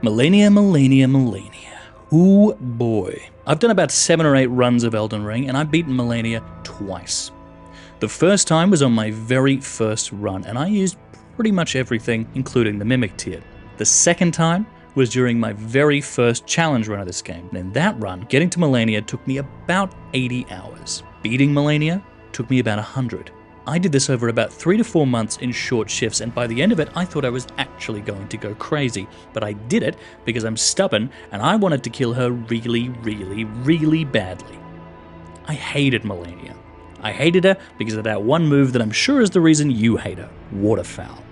Malenia, Malenia, Malenia. Ooh boy. I've done about 7 or 8 runs of Elden Ring and I've beaten Malenia twice. The first time was on my very first run and I used pretty much everything, including the Mimic tier. The second time was during my very first challenge run of this game. And in that run, getting to Malenia took me about 80 hours. Beating Malenia took me about 100. I did this over about 3 to 4 months in short shifts, and by the end of it, I thought I was actually going to go crazy. But I did it because I'm stubborn, and I wanted to kill her really, really, really badly. I hated Malenia. I hated her because of that one move that I'm sure is the reason you hate her, Waterfowl.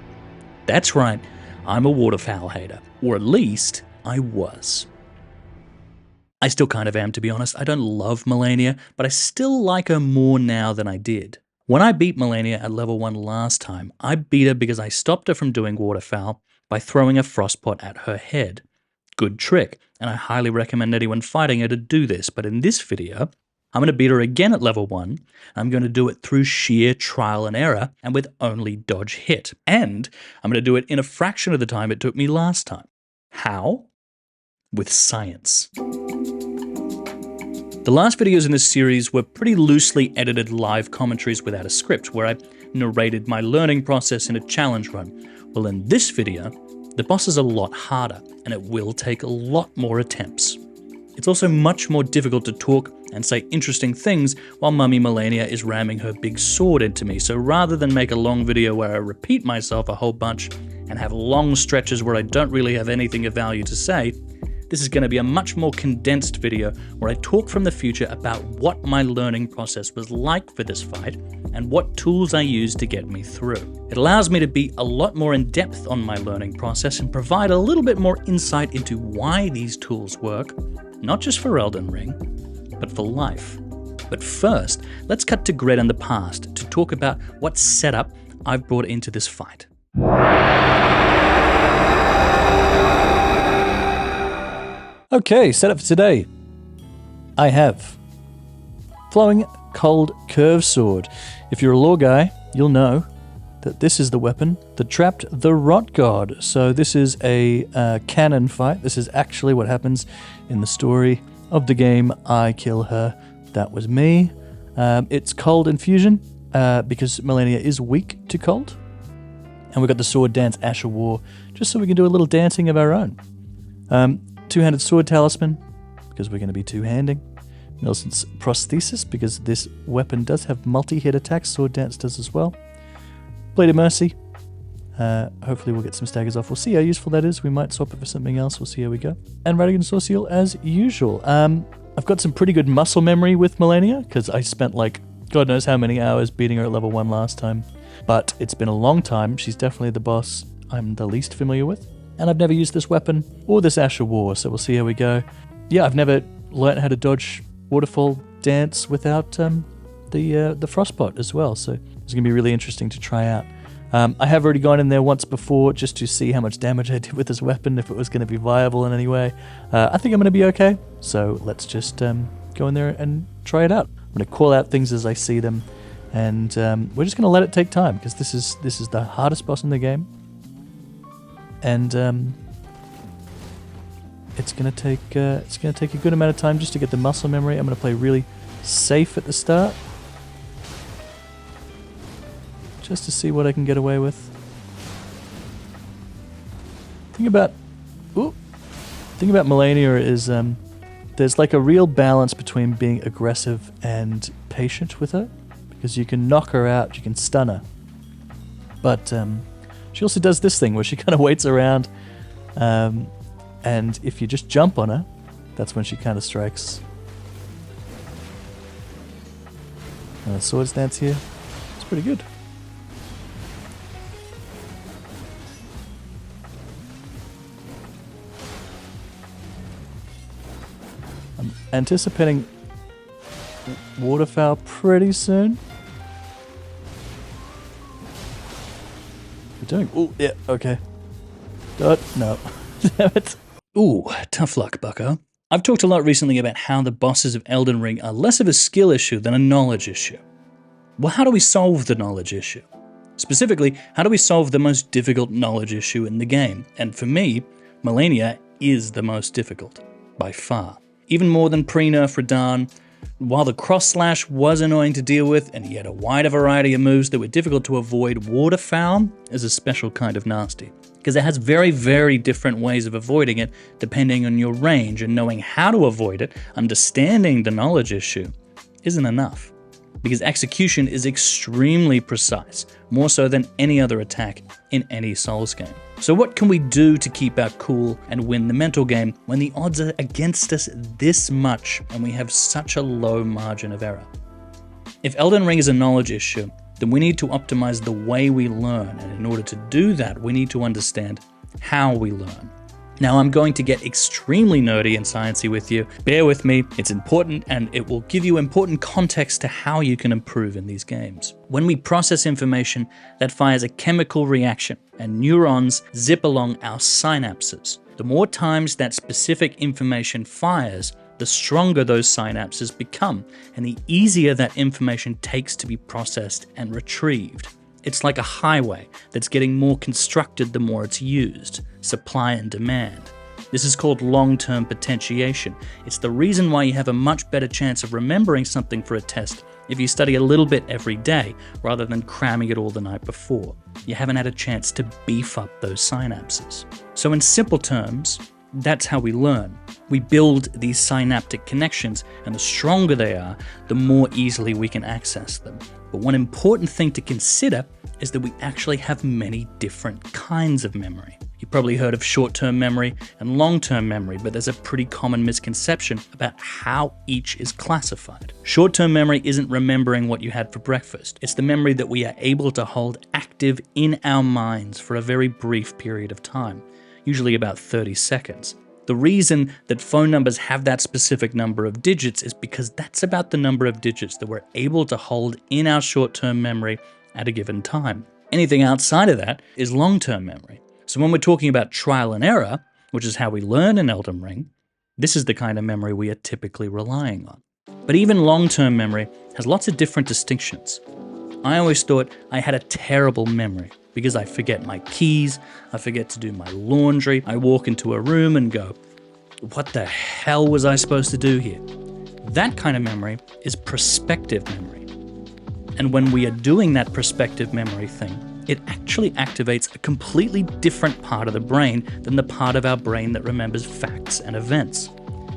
That's right, I'm a Waterfowl hater, or at least I was. I still kind of am, to be honest. I don't love Malenia, but I still like her more now than I did. When I beat Malenia at level 1 last time, I beat her because I stopped her from doing Waterfowl by throwing a frostpot at her head. Good trick, and I highly recommend anyone fighting her to do this, but in this video, I'm going to beat her again at level 1. I'm going to do it through sheer trial and error and with only dodge hit. And I'm going to do it in a fraction of the time it took me last time. How? With science. The last videos in this series were pretty loosely edited live commentaries without a script, where I narrated my learning process in a challenge run. Well, in this video, the boss is a lot harder, and it will take a lot more attempts. It's also much more difficult to talk and say interesting things while Mummy Malenia is ramming her big sword into me, so rather than make a long video where I repeat myself a whole bunch and have long stretches where I don't really have anything of value to say, this is going to be a much more condensed video where I talk from the future about what my learning process was like for this fight and what tools I used to get me through. It allows me to be a lot more in depth on my learning process and provide a little bit more insight into why these tools work, not just for Elden Ring, but for life. But first, let's cut to Gret in the past to talk about what setup I've brought into this fight. Okay, setup for today. I have flowing cold curve sword. If you're a lore guy, you'll know that this is the weapon that trapped the Rot God. So this is a canon fight. This is actually what happens in the story of the game. I kill her. That was me. It's cold infusion because Malenia is weak to cold. And we've got the sword dance Asher War just so we can do a little dancing of our own. Two-handed sword talisman, because we're going to be two-handing. Nelson's prosthesis, because this weapon does have multi-hit attacks. Sword dance does as well. Blade of Mercy. Hopefully we'll get some staggers off. We'll see how useful that is. We might swap it for something else. We'll see how we go. And Radigan Sword Seal as usual. I've got some pretty good muscle memory with Malenia, because I spent like God knows how many hours beating her at level 1 last time. But it's been a long time. She's definitely the boss I'm the least familiar with. And I've never used this weapon or this Asher War, so we'll see how we go. Yeah, I've never learnt how to dodge waterfall dance without the frostpot as well, so it's going to be really interesting to try out. I have already gone in there once before just to see how much damage I did with this weapon, if it was going to be viable in any way. I think I'm going to be okay, so let's just go in there and try it out. I'm going to call out things as I see them, and we're just going to let it take time, because this is the hardest boss in the game. And it's gonna take a good amount of time just to get the muscle memory. I'm gonna play really safe at the start, just to see what I can get away with. Thing about Malenia is there's like a real balance between being aggressive and patient with her, because you can knock her out, you can stun her, but she also does this thing where she kind of waits around, and if you just jump on her, that's when she kind of strikes. Sword stance here. It's pretty good. I'm anticipating Waterfowl pretty soon. Doing? Oh, yeah, okay. No. Damn it. Ooh, tough luck, bucko. I've talked a lot recently about how the bosses of Elden Ring are less of a skill issue than a knowledge issue. Well, how do we solve the knowledge issue? Specifically, how do we solve the most difficult knowledge issue in the game? And for me, Malenia is the most difficult, by far. Even more than pre-nerf Radahn. While the cross-slash was annoying to deal with, and he had a wider variety of moves that were difficult to avoid, Waterfowl is a special kind of nasty. Because it has very, very different ways of avoiding it, depending on your range, and knowing how to avoid it, understanding the knowledge issue, isn't enough. Because execution is extremely precise, more so than any other attack in any Souls game. So what can we do to keep our cool and win the mental game when the odds are against us this much and we have such a low margin of error? If Elden Ring is a knowledge issue, then we need to optimize the way we learn, and in order to do that, we need to understand how we learn. Now, I'm going to get extremely nerdy and sciencey with you. Bear with me, it's important, and it will give you important context to how you can improve in these games. When we process information, that fires a chemical reaction, and neurons zip along our synapses. The more times that specific information fires, the stronger those synapses become, and the easier that information takes to be processed and retrieved. It's like a highway that's getting more constructed the more it's used. Supply and demand. This is called long-term potentiation. It's the reason why you have a much better chance of remembering something for a test if you study a little bit every day rather than cramming it all the night before. You haven't had a chance to beef up those synapses. So in simple terms, that's how we learn. We build these synaptic connections, and the stronger they are, the more easily we can access them. But one important thing to consider is that we actually have many different kinds of memory. You've probably heard of short-term memory and long-term memory, but there's a pretty common misconception about how each is classified. Short-term memory isn't remembering what you had for breakfast. It's the memory that we are able to hold active in our minds for a very brief period of time, usually about 30 seconds. The reason that phone numbers have that specific number of digits is because that's about the number of digits that we're able to hold in our short-term memory at a given time. Anything outside of that is long-term memory. So when we're talking about trial and error, which is how we learn in Elden Ring, this is the kind of memory we are typically relying on. But even long-term memory has lots of different distinctions. I always thought I had a terrible memory because I forget my keys, I forget to do my laundry, I walk into a room and go, what the hell was I supposed to do here? That kind of memory is prospective memory. And when we are doing that prospective memory thing, it actually activates a completely different part of the brain than the part of our brain that remembers facts and events.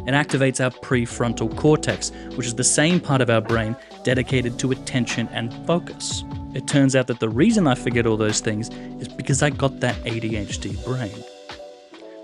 It activates our prefrontal cortex, which is the same part of our brain dedicated to attention and focus. It turns out that the reason I forget all those things is because I got that ADHD brain.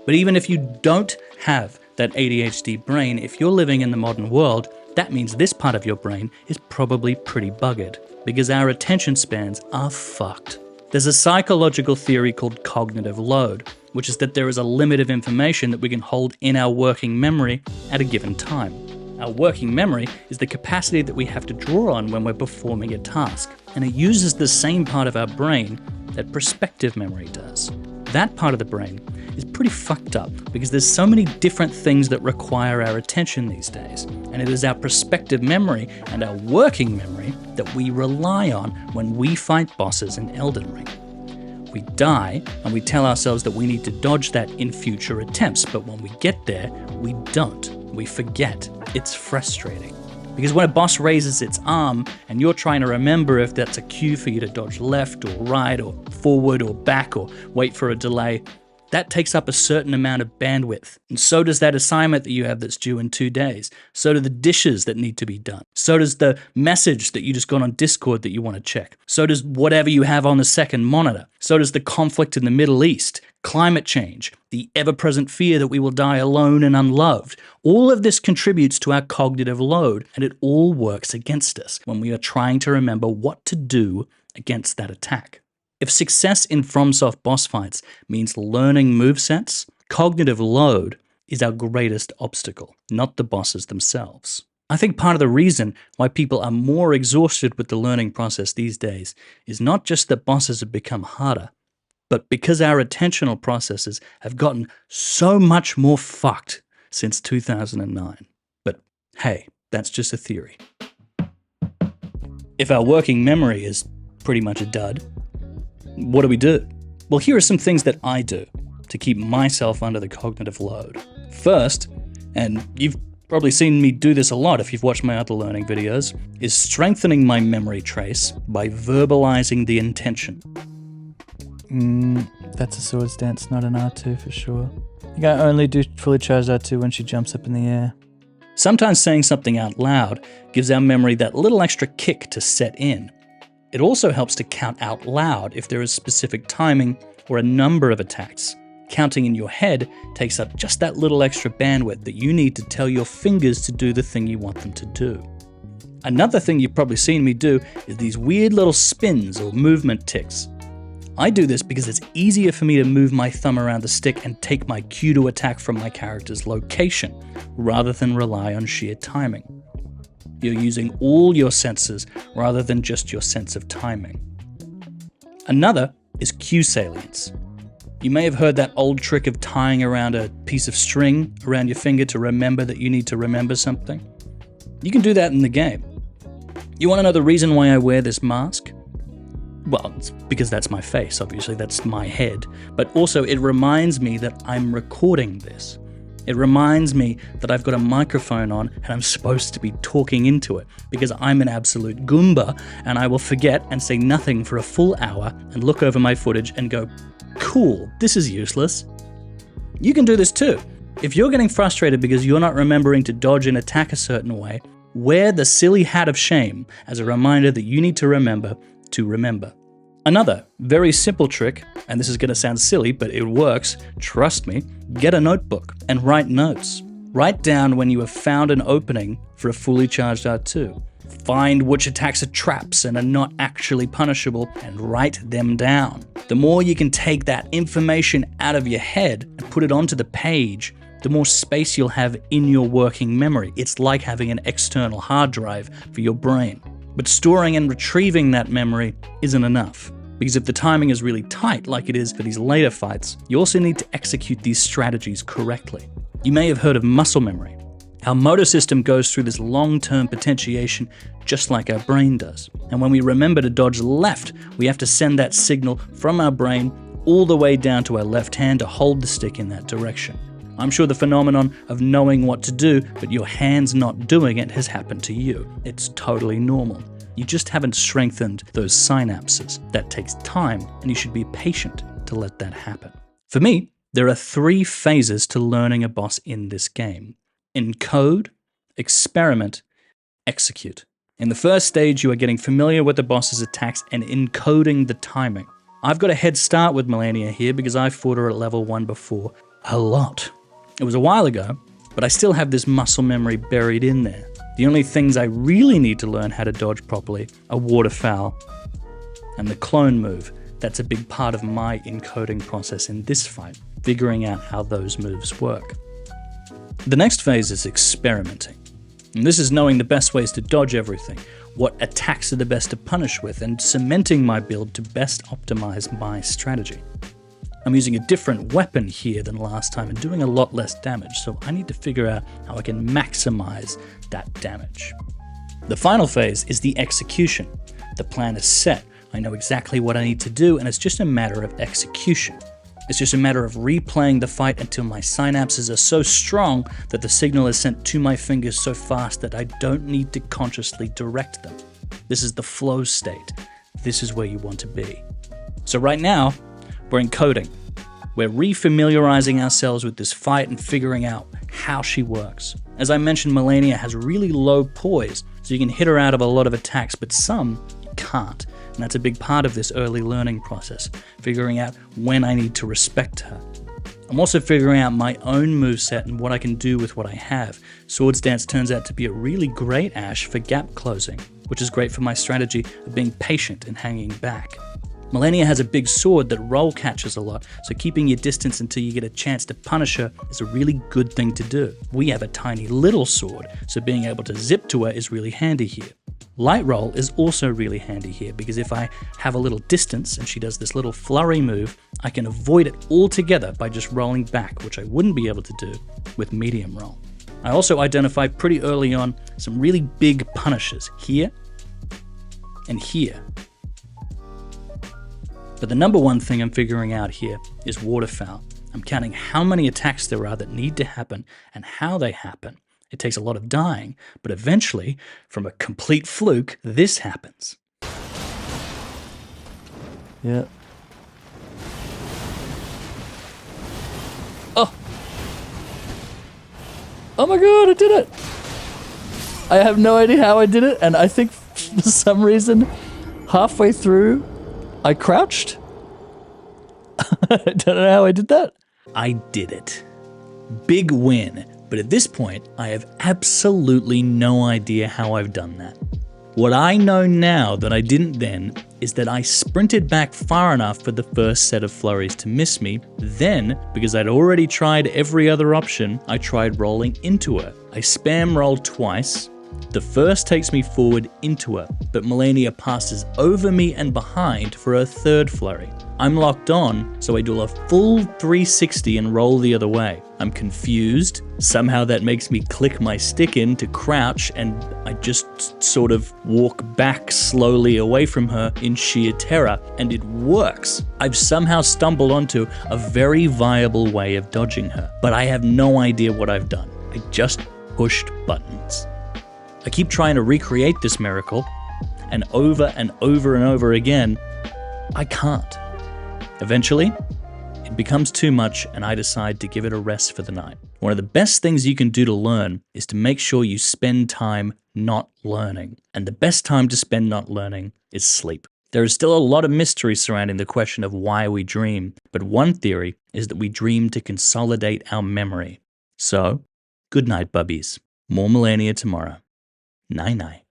But even if you don't have that ADHD brain, if you're living in the modern world, that means this part of your brain is probably pretty buggered, because our attention spans are fucked. There's a psychological theory called cognitive load, which is that there is a limit of information that we can hold in our working memory at a given time. Our working memory is the capacity that we have to draw on when we're performing a task, and it uses the same part of our brain that prospective memory does. That part of the brain is pretty fucked up because there's so many different things that require our attention these days, and it is our prospective memory and our working memory that we rely on when we fight bosses in Elden Ring. We die and we tell ourselves that we need to dodge that in future attempts, but when we get there, we don't. We forget. It's frustrating. Because when a boss raises its arm and you're trying to remember if that's a cue for you to dodge left or right or forward or back or wait for a delay, that takes up a certain amount of bandwidth. And so does that assignment that you have that's due in 2 days. So do the dishes that need to be done. So does the message that you just got on Discord that you want to check. So does whatever you have on the second monitor. So does the conflict in the Middle East, climate change, the ever-present fear that we will die alone and unloved. All of this contributes to our cognitive load, and it all works against us when we are trying to remember what to do against that attack. If success in FromSoft boss fights means learning movesets, cognitive load is our greatest obstacle, not the bosses themselves. I think part of the reason why people are more exhausted with the learning process these days is not just that bosses have become harder, but because our attentional processes have gotten so much more fucked since 2009. But hey, that's just a theory. If our working memory is pretty much a dud, what do we do? Well, here are some things that I do to keep myself under the cognitive load. First, and you've probably seen me do this a lot if you've watched my other learning videos, is strengthening my memory trace by verbalizing the intention. That's a swords dance, not an R2 for sure. I think I only do fully charged R2 when she jumps up in the air. Sometimes saying something out loud gives our memory that little extra kick to set in. It also helps to count out loud if there is specific timing or a number of attacks. Counting in your head takes up just that little extra bandwidth that you need to tell your fingers to do the thing you want them to do. Another thing you've probably seen me do is these weird little spins or movement ticks. I do this because it's easier for me to move my thumb around the stick and take my cue to attack from my character's location, rather than rely on sheer timing. You're using all your senses rather than just your sense of timing. Another is cue salience. You may have heard that old trick of tying around a piece of string around your finger to remember that you need to remember something. You can do that in the game. You want to know the reason why I wear this mask? Well, it's because that's my face, obviously, that's my head, but also it reminds me that I'm recording this. It reminds me that I've got a microphone on and I'm supposed to be talking into it, because I'm an absolute Goomba and I will forget and say nothing for a full hour and look over my footage and go, cool, this is useless. You can do this too. If you're getting frustrated because you're not remembering to dodge and attack a certain way, wear the silly hat of shame as a reminder that you need to remember to remember. Another very simple trick, and this is going to sound silly, but it works, trust me, get a notebook and write notes. Write down when you have found an opening for a fully charged R2. Find which attacks are traps and are not actually punishable and write them down. The more you can take that information out of your head and put it onto the page, the more space you'll have in your working memory. It's like having an external hard drive for your brain. But storing and retrieving that memory isn't enough, because if the timing is really tight, like it is for these later fights, you also need to execute these strategies correctly. You may have heard of muscle memory. Our motor system goes through this long-term potentiation just like our brain does. And when we remember to dodge left, we have to send that signal from our brain all the way down to our left hand to hold the stick in that direction. I'm sure the phenomenon of knowing what to do, but your hands not doing it has happened to you. It's totally normal. You just haven't strengthened those synapses. That takes time, and you should be patient to let that happen. For me, there are 3 phases to learning a boss in this game: encode, experiment, execute. In the first stage, you are getting familiar with the boss's attacks and encoding the timing. I've got a head start with Malenia here because I fought her at level 1 before a lot. It was a while ago, but I still have this muscle memory buried in there. The only things I really need to learn how to dodge properly are waterfowl and the clone move. That's a big part of my encoding process in this fight, figuring out how those moves work. The next phase is experimenting. And this is knowing the best ways to dodge everything, what attacks are the best to punish with, and cementing my build to best optimize my strategy. I'm using a different weapon here than last time and doing a lot less damage, so I need to figure out how I can maximize that damage. The final phase is the execution. The plan is set. I know exactly what I need to do, and it's just a matter of execution. It's just a matter of replaying the fight until my synapses are so strong that the signal is sent to my fingers so fast that I don't need to consciously direct them. This is the flow state. This is where you want to be. So right now, we're encoding. We're refamiliarizing ourselves with this fight and figuring out how she works. As I mentioned, Malenia has really low poise, so you can hit her out of a lot of attacks, but some you can't. And that's a big part of this early learning process, figuring out when I need to respect her. I'm also figuring out my own moveset and what I can do with what I have. Swords Dance turns out to be a really great Ash for gap closing, which is great for my strategy of being patient and hanging back. Malenia has a big sword that roll catches a lot, so keeping your distance until you get a chance to punish her is a really good thing to do. We have a tiny little sword, so being able to zip to her is really handy here. Light roll is also really handy here because if I have a little distance and she does this little flurry move, I can avoid it altogether by just rolling back, which I wouldn't be able to do with medium roll. I also identify pretty early on some really big punishes here and here. But the number one thing I'm figuring out here is waterfowl. I'm counting how many attacks there are that need to happen and how they happen. It takes a lot of dying, but eventually, from a complete fluke, this happens. Yeah. Oh! Oh my god, I did it! I have no idea how I did it, and I think for some reason, halfway through, I crouched. I don't know how I did that. I did it. Big win. But at this point, I have absolutely no idea how I've done that. What I know now that I didn't then is that I sprinted back far enough for the first set of flurries to miss me. Then, because I'd already tried every other option, I tried rolling into her. I spam rolled twice. The first takes me forward into her, but Malenia passes over me and behind for her third flurry. I'm locked on, so I do a full 360 and roll the other way. I'm confused. Somehow that makes me click my stick in to crouch, and I just sort of walk back slowly away from her in sheer terror, and it works. I've somehow stumbled onto a very viable way of dodging her, but I have no idea what I've done. I just pushed buttons. I keep trying to recreate this miracle, and over and over and over again, I can't. Eventually, it becomes too much and I decide to give it a rest for the night. One of the best things you can do to learn is to make sure you spend time not learning. And the best time to spend not learning is sleep. There is still a lot of mystery surrounding the question of why we dream, but one theory is that we dream to consolidate our memory. So, good night, bubbies. More Malenia tomorrow. Night-night.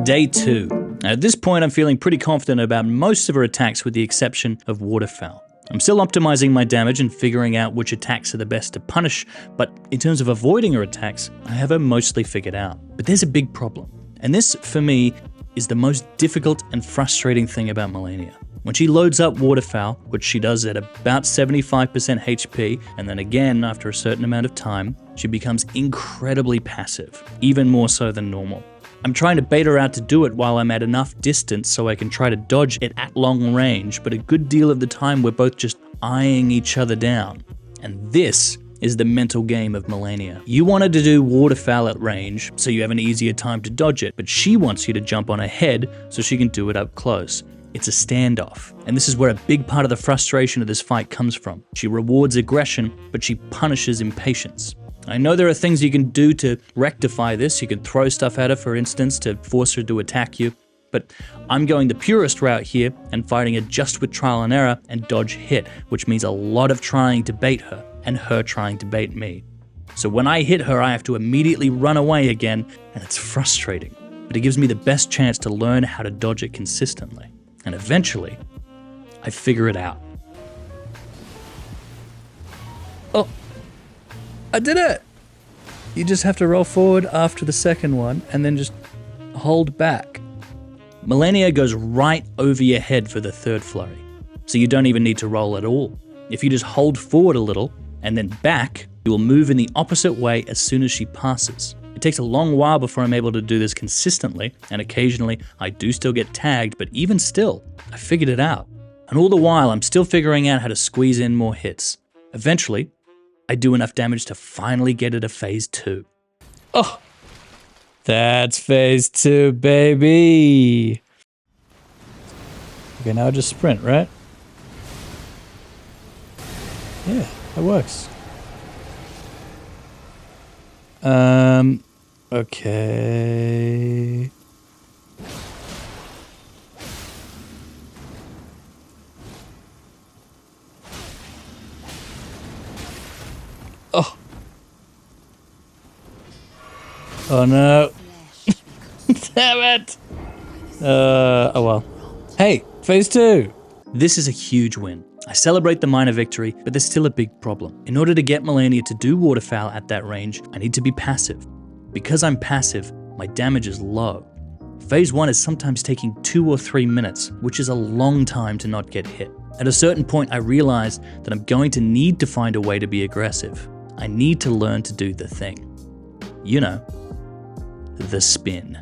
Day 2. Now, at this point, I'm feeling pretty confident about most of her attacks with the exception of waterfowl. I'm still optimizing my damage and figuring out which attacks are the best to punish, but in terms of avoiding her attacks, I have her mostly figured out. But there's a big problem. And this, for me, is the most difficult and frustrating thing about Malenia. When she loads up waterfowl, which she does at about 75% HP, and then again after a certain amount of time, she becomes incredibly passive, even more so than normal. I'm trying to bait her out to do it while I'm at enough distance so I can try to dodge it at long range, but a good deal of the time we're both just eyeing each other down. And this is the mental game of Malenia. You wanted to do waterfowl at range so you have an easier time to dodge it, but she wants you to jump on her head so she can do it up close. It's a standoff, and this is where a big part of the frustration of this fight comes from. She rewards aggression, but she punishes impatience. I know there are things you can do to rectify this. You can throw stuff at her, for instance, to force her to attack you. But I'm going the purest route here and fighting her just with trial and error and dodge hit, which means a lot of trying to bait her and her trying to bait me. So when I hit her, I have to immediately run away again, and it's frustrating. But it gives me the best chance to learn how to dodge it consistently. And eventually, I figure it out. Oh! I did it! You just have to roll forward after the second one and then just hold back. Malenia goes right over your head for the third flurry, so you don't even need to roll at all. If you just hold forward a little and then back, you will move in the opposite way as soon as she passes. It takes a long while before I'm able to do this consistently, and occasionally I do still get tagged, but even still, I figured it out. And all the while, I'm still figuring out how to squeeze in more hits. Eventually, I do enough damage to finally get it to phase 2. Oh, that's phase 2, baby. Okay, now I just sprint, right? Yeah, that works. Okay. Oh. Oh no. Damn it. Oh well. Hey, phase 2. This is a huge win. I celebrate the minor victory, but there's still a big problem. In order to get Malenia to do waterfowl at that range, I need to be passive. Because I'm passive, my damage is low. Phase 1 is sometimes taking 2 or 3 minutes, which is a long time to not get hit. At a certain point, I realized that I'm going to need to find a way to be aggressive. I need to learn to do the thing. You know, the spin.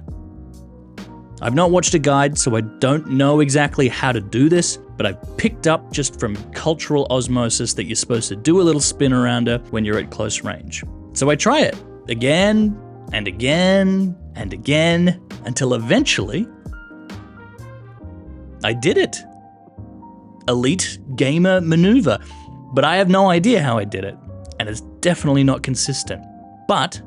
I've not watched a guide, so I don't know exactly how to do this, but I've picked up just from cultural osmosis that you're supposed to do a little spin around her when you're at close range. So I try it again and again and again until eventually I did it. Elite gamer maneuver, but I have no idea how I did it, and it's definitely not consistent. But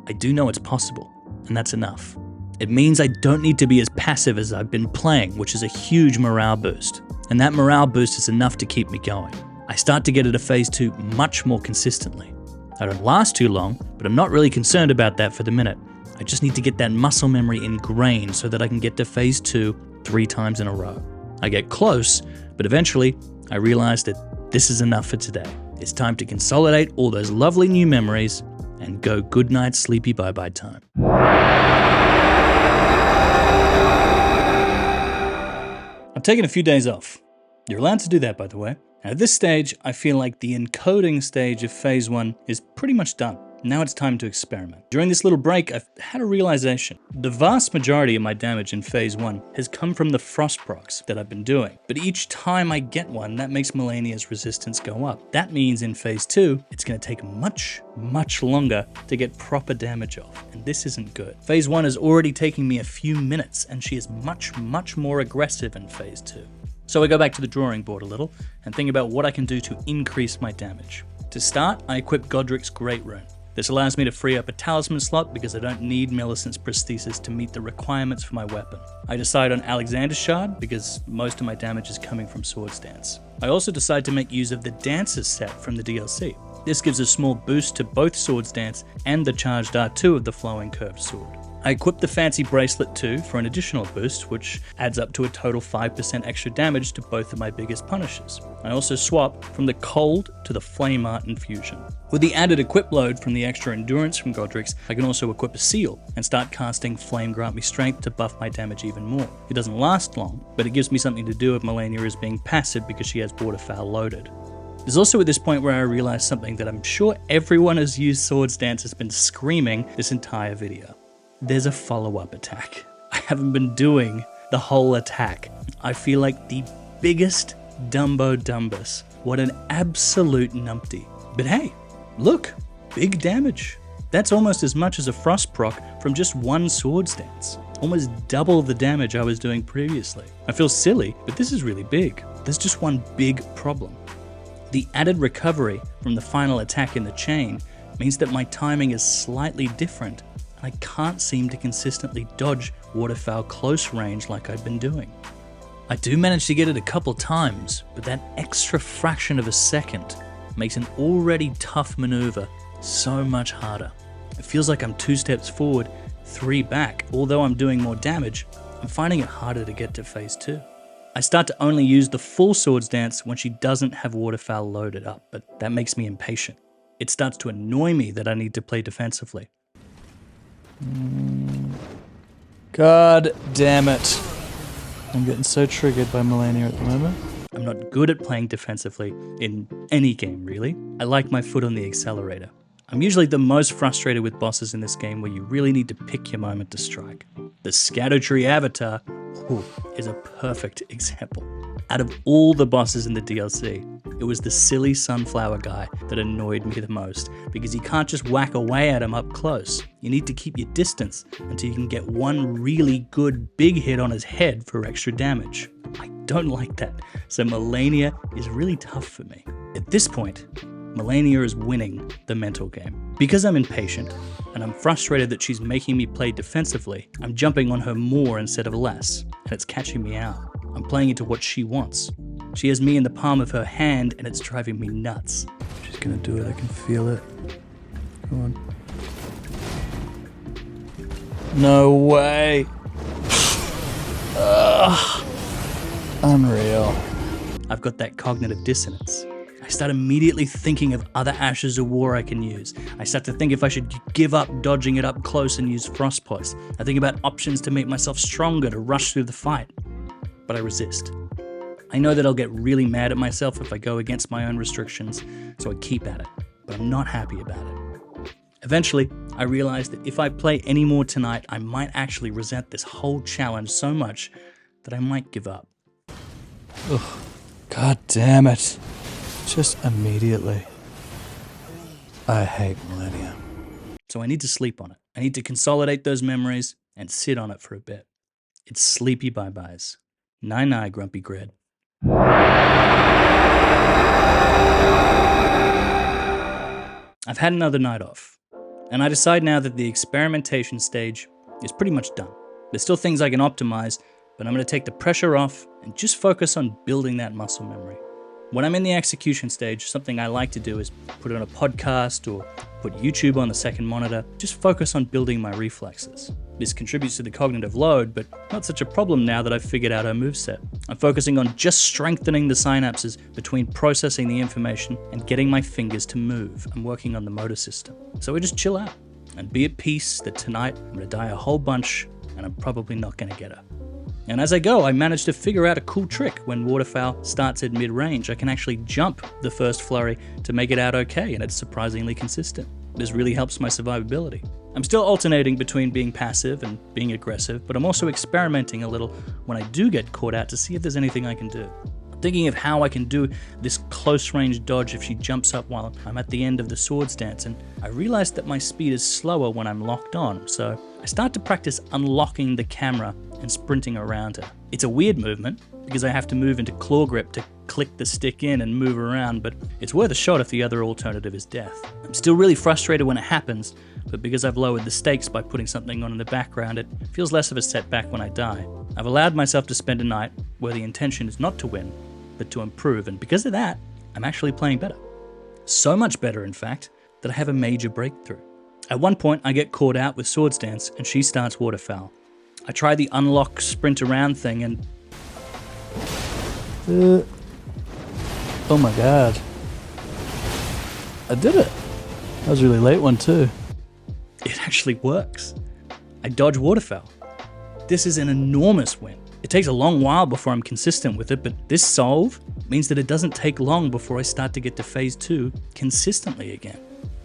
I do know it's possible, and that's enough. It means I don't need to be as passive as I've been playing, which is a huge morale boost. And that morale boost is enough to keep me going. I start to get into phase 2 much more consistently. I don't last too long, but I'm not really concerned about that for the minute. I just need to get that muscle memory ingrained so that I can get to phase 2 3 times in a row. I get close, but eventually I realize that this is enough for today. It's time to consolidate all those lovely new memories and go good night sleepy bye-bye time. I've taken a few days off. You're allowed to do that, by the way. And at this stage, I feel like the encoding stage of phase 1 is pretty much done. Now it's time to experiment. During this little break, I've had a realization. The vast majority of my damage in phase 1 has come from the frost procs that I've been doing. But each time I get one, that makes Malenia's resistance go up. That means in phase 2, it's going to take much, much longer to get proper damage off. And this isn't good. Phase 1 is already taking me a few minutes, and she is much, much more aggressive in phase 2. So I go back to the drawing board a little and think about what I can do to increase my damage. To start, I equip Godric's Great Rune. This allows me to free up a talisman slot because I don't need Millicent's prosthesis to meet the requirements for my weapon. I decide on Alexander's Shard because most of my damage is coming from Swords Dance. I also decide to make use of the Dancer's set from the DLC. This gives a small boost to both Swords Dance and the charged R2 of the Flowing Curved Sword. I equip the Fancy Bracelet too for an additional boost, which adds up to a total 5% extra damage to both of my biggest punishers. I also swap from the Cold to the Flame Art Infusion. With the added equip load from the extra endurance from Godric's, I can also equip a Seal and start casting Flame Grant Me Strength to buff my damage even more. It doesn't last long, but it gives me something to do if Malenia is being passive because she has Waterfowl loaded. There's also at this point where I realize something that I'm sure everyone who's used Swords Dance has been screaming this entire video. There's a follow-up attack. I haven't been doing the whole attack. I feel like the biggest Dumbo Dumbus. What an absolute numpty. But hey, look, big damage. That's almost as much as a Frost proc from just one Swords Dance. Almost double the damage I was doing previously. I feel silly, but this is really big. There's just one big problem. The added recovery from the final attack in the chain means that my timing is slightly different. I can't seem to consistently dodge Waterfowl close range like I've been doing. I do manage to get it a couple times, but that extra fraction of a second makes an already tough maneuver so much harder. It feels like I'm 2 steps forward, 3 back. Although I'm doing more damage, I'm finding it harder to get to phase 2. I start to only use the full Swords Dance when she doesn't have Waterfowl loaded up, but that makes me impatient. It starts to annoy me that I need to play defensively. God damn it. I'm getting so triggered by Malenia at the moment. I'm not good at playing defensively in any game, really. I like my foot on the accelerator. I'm usually the most frustrated with bosses in this game where you really need to pick your moment to strike. The Scattertree Avatar is a perfect example. Out of all the bosses in the DLC, it was the silly sunflower guy that annoyed me the most because you can't just whack away at him up close. You need to keep your distance until you can get one really good big hit on his head for extra damage. I don't like that, so Malenia is really tough for me. At this point, Malenia is winning the mental game. Because I'm impatient, and I'm frustrated that she's making me play defensively, I'm jumping on her more instead of less, and it's catching me out. I'm playing into what she wants. She has me in the palm of her hand, and it's driving me nuts. She's gonna do it, I can feel it. Come on. No way. Ugh. Unreal. I've got that cognitive dissonance. I start immediately thinking of other Ashes of War I can use. I start to think if I should give up dodging it up close and use Frost Pots. I think about options to make myself stronger to rush through the fight. But I resist. I know that I'll get really mad at myself if I go against my own restrictions, so I keep at it. But I'm not happy about it. Eventually, I realized that if I play any more tonight, I might actually resent this whole challenge so much that I might give up. Ugh, God damn it. Just immediately. I hate Malenia. So I need to sleep on it. I need to consolidate those memories and sit on it for a bit. It's sleepy bye-byes. Night-night, grumpy Gred. I've had another night off, and I decide now that the experimentation stage is pretty much done. There's still things I can optimize, but I'm going to take the pressure off and just focus on building that muscle memory. When I'm in the execution stage, something I like to do is put on a podcast or put YouTube on the second monitor, just focus on building my reflexes. This contributes to the cognitive load, but not such a problem now that I've figured out her moveset. I'm focusing on just strengthening the synapses between processing the information and getting my fingers to move. I'm working on the motor system. So I just chill out and be at peace that tonight I'm going to die a whole bunch and I'm probably not going to get her. And as I go, I managed to figure out a cool trick. When waterfowl starts at mid-range, I can actually jump the first flurry to make it out okay, and it's surprisingly consistent. This really helps my survivability. I'm still alternating between being passive and being aggressive, but I'm also experimenting a little when I do get caught out to see if there's anything I can do. I'm thinking of how I can do this close-range dodge if she jumps up while I'm at the end of the sword stance, and I realized that my speed is slower when I'm locked on, so I start to practice unlocking the camera and sprinting around her. It's a weird movement because I have to move into claw grip to click the stick in and move around, but it's worth a shot if the other alternative is death. I'm still really frustrated when it happens, but because I've lowered the stakes by putting something on in the background, it feels less of a setback when I die. I've allowed myself to spend a night where the intention is not to win, but to improve, and because of that, I'm actually playing better. So much better, in fact, that I have a major breakthrough. At one point, I get caught out with sword stance, and she starts waterfowl. I try the unlock sprint around thing and... Oh my god. I did it. That was a really late one too. It actually works. I dodge waterfowl. This is an enormous win. It takes a long while before I'm consistent with it, but this solve means that it doesn't take long before I start to get to phase 2 consistently again.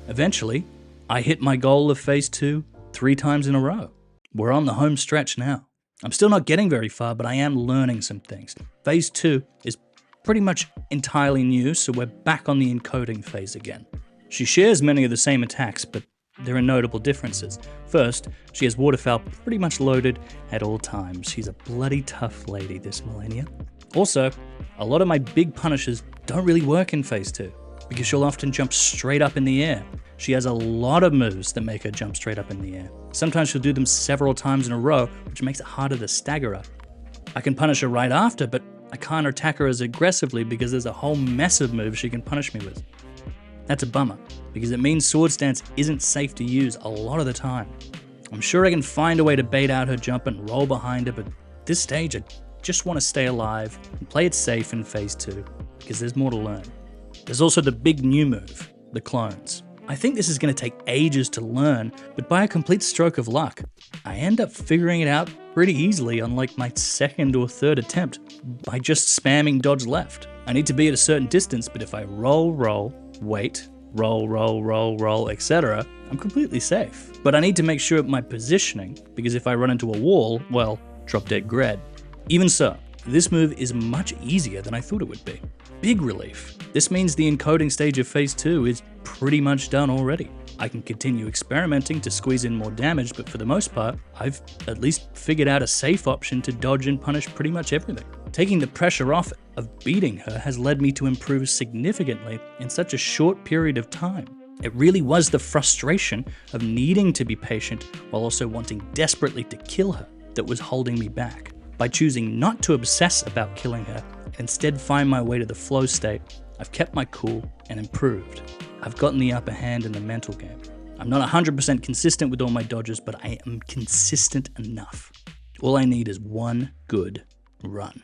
Eventually, I hit my goal of phase 2 3 times in a row. We're on the home stretch now. I'm still not getting very far, but I am learning some things. Phase 2 is pretty much entirely new, so we're back on the encoding phase again. She shares many of the same attacks, but there are notable differences. First, she has waterfowl pretty much loaded at all times. She's a bloody tough lady, this Malenia. Also, a lot of my big punishes don't really work in phase 2, because she'll often jump straight up in the air. She has a lot of moves that make her jump straight up in the air. Sometimes she'll do them several times in a row, which makes it harder to stagger her. I can punish her right after, but I can't attack her as aggressively because there's a whole mess of moves she can punish me with. That's a bummer, because it means sword stance isn't safe to use a lot of the time. I'm sure I can find a way to bait out her jump and roll behind her, but at this stage I just want to stay alive and play it safe in phase 2, because there's more to learn. There's also the big new move, the clones. I think this is going to take ages to learn, but by a complete stroke of luck, I end up figuring it out pretty easily on like my second or third attempt by just spamming dodge left. I need to be at a certain distance, but if I roll, wait, roll, etc., I'm completely safe. But I need to make sure of my positioning, because if I run into a wall, well, drop dead Gred. Even so, this move is much easier than I thought it would be. Big relief. This means the encoding stage of phase 2 is pretty much done already. I can continue experimenting to squeeze in more damage, but for the most part, I've at least figured out a safe option to dodge and punish pretty much everything. Taking the pressure off of beating her has led me to improve significantly in such a short period of time. It really was the frustration of needing to be patient while also wanting desperately to kill her that was holding me back. By choosing not to obsess about killing her and instead find my way to the flow state, I've kept my cool and improved. I've gotten the upper hand in the mental game. I'm not 100% consistent with all my dodges, but I am consistent enough. All I need is one good run.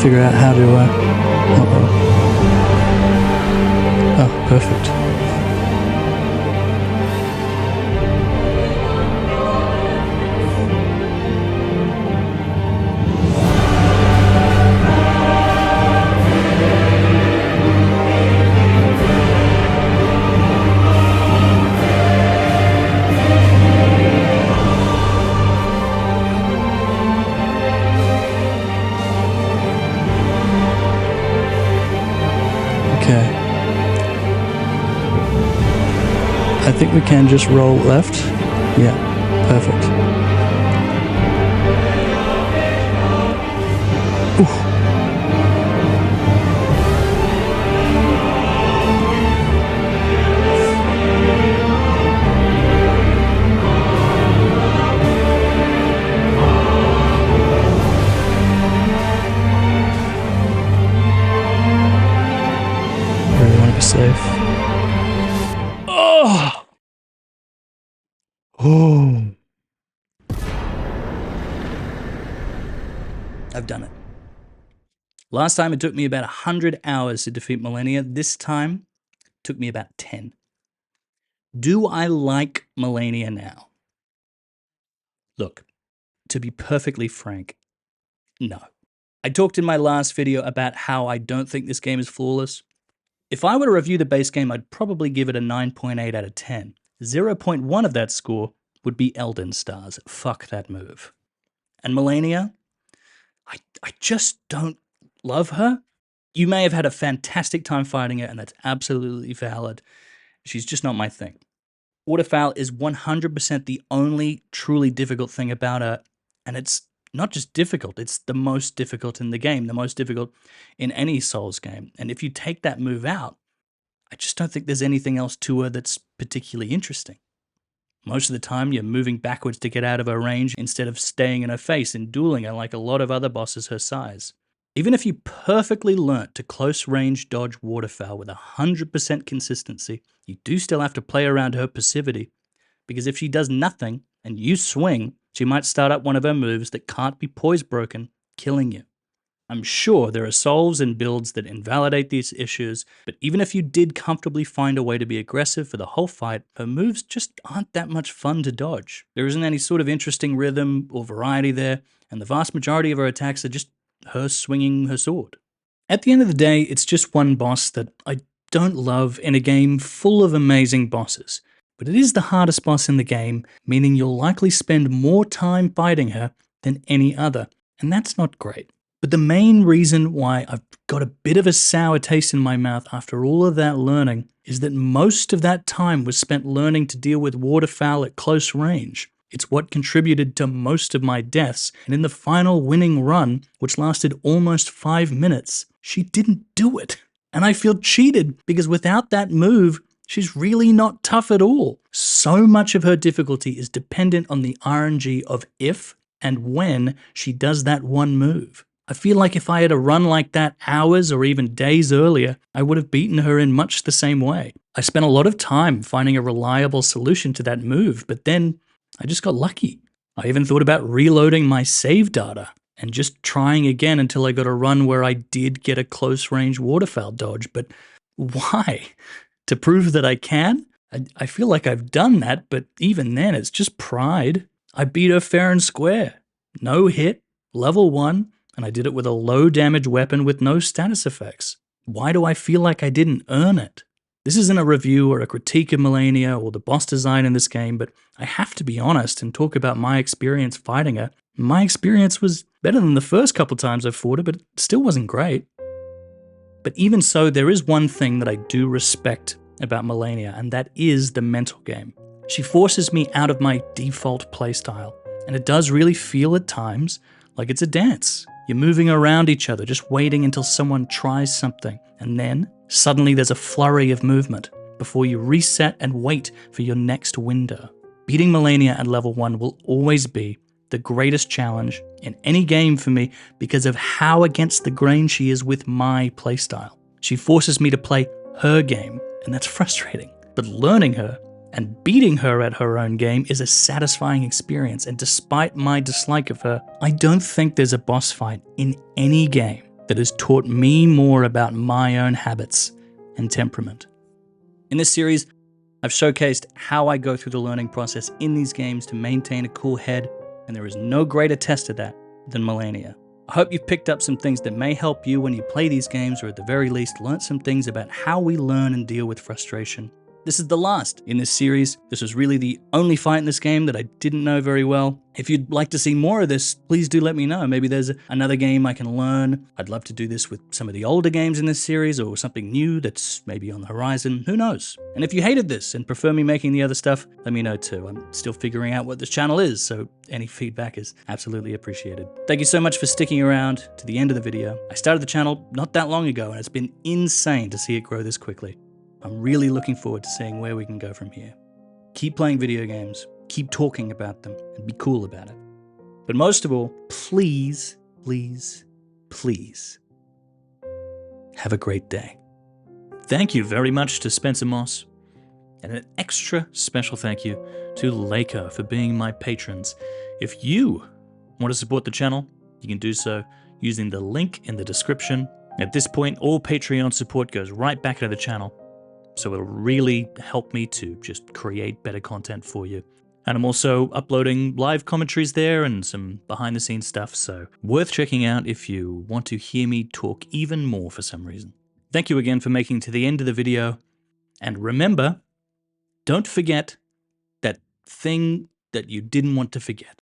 figure out how to, uh-oh. Oh, perfect. Okay. I think we can just roll left. Yeah, perfect. Oof. Really want to be safe. Oh! Oh. I've done it. Last time it took me about 100 hours to defeat Malenia. This time it took me about 10. Do I like Malenia now? Look, to be perfectly frank, no. I talked in my last video about how I don't think this game is flawless. If I were to review the base game, I'd probably give it a 9.8 out of 10. 0.1 of that score would be Elden Stars. Fuck that move. And Malenia, I just don't love her. You may have had a fantastic time fighting her, and that's absolutely valid. She's just not my thing. Waterfowl is 100% the only truly difficult thing about her, and it's not just difficult, it's the most difficult in the game, the most difficult in any Souls game. And if you take that move out, I just don't think there's anything else to her that's particularly interesting. Most of the time, you're moving backwards to get out of her range instead of staying in her face and dueling her like a lot of other bosses her size. Even if you perfectly learnt to close range dodge Waterfowl with 100% consistency, you do still have to play around her passivity, because if she does nothing and you swing, she might start up one of her moves that can't be poise broken, killing you. I'm sure there are solves and builds that invalidate these issues, but even if you did comfortably find a way to be aggressive for the whole fight, her moves just aren't that much fun to dodge. There isn't any sort of interesting rhythm or variety there, and the vast majority of her attacks are just her swinging her sword. At the end of the day, it's just one boss that I don't love in a game full of amazing bosses. But it is the hardest boss in the game, meaning you'll likely spend more time fighting her than any other, and that's not great. But the main reason why I've got a bit of a sour taste in my mouth after all of that learning is that most of that time was spent learning to deal with waterfowl at close range. It's what contributed to most of my deaths, and in the final winning run, which lasted almost 5 minutes, she didn't do it. And I feel cheated, because without that move, she's really not tough at all. So much of her difficulty is dependent on the RNG of if and when she does that one move. I feel like if I had a run like that hours or even days earlier, I would have beaten her in much the same way. I spent a lot of time finding a reliable solution to that move, but then I just got lucky. I even thought about reloading my save data and just trying again until I got a run where I did get a close range waterfowl dodge. But why? To prove that I can? I feel like I've done that, but even then it's just pride. I beat her fair and square. No hit, level 1, and I did it with a low damage weapon with no status effects. Why do I feel like I didn't earn it? This isn't a review or a critique of Malenia or the boss design in this game, but I have to be honest and talk about my experience fighting her. My experience was better than the first couple times I fought her, but it still wasn't great. But even so, there is one thing that I do respect about Malenia, and that is the mental game. She forces me out of my default playstyle, and it does really feel at times like it's a dance. You're moving around each other, just waiting until someone tries something, and then suddenly there's a flurry of movement before you reset and wait for your next window. Beating Malenia at level 1 will always be the greatest challenge in any game for me because of how against the grain she is with my playstyle. She forces me to play her game, and that's frustrating. But learning her and beating her at her own game is a satisfying experience, and despite my dislike of her, I don't think there's a boss fight in any game that has taught me more about my own habits and temperament. In this series, I've showcased how I go through the learning process in these games to maintain a cool head, and there is no greater test of that than Malenia. I hope you've picked up some things that may help you when you play these games, or at the very least learned some things about how we learn and deal with frustration. This is the last in this series. This was really the only fight in this game that I didn't know very well. If you'd like to see more of this, please do let me know. Maybe there's another game I can learn. I'd love to do this with some of the older games in this series, or something new that's maybe on the horizon. Who knows? And if you hated this and prefer me making the other stuff, let me know too. I'm still figuring out what this channel is, so any feedback is absolutely appreciated. Thank you so much for sticking around to the end of the video. I started the channel not that long ago, and it's been insane to see it grow this quickly. I'm really looking forward to seeing where we can go from here. Keep playing video games, keep talking about them, and be cool about it. But most of all, please, please, please, have a great day. Thank you very much to Spencer Moss, and an extra special thank you to Laker for being my patrons. If you want to support the channel, you can do so using the link in the description. At this point, all Patreon support goes right back into the channel, so it'll really help me to just create better content for you. And I'm also uploading live commentaries there and some behind the scenes stuff, so worth checking out if you want to hear me talk even more for some reason. Thank you again for making it to the end of the video, and remember, don't forget that thing that you didn't want to forget.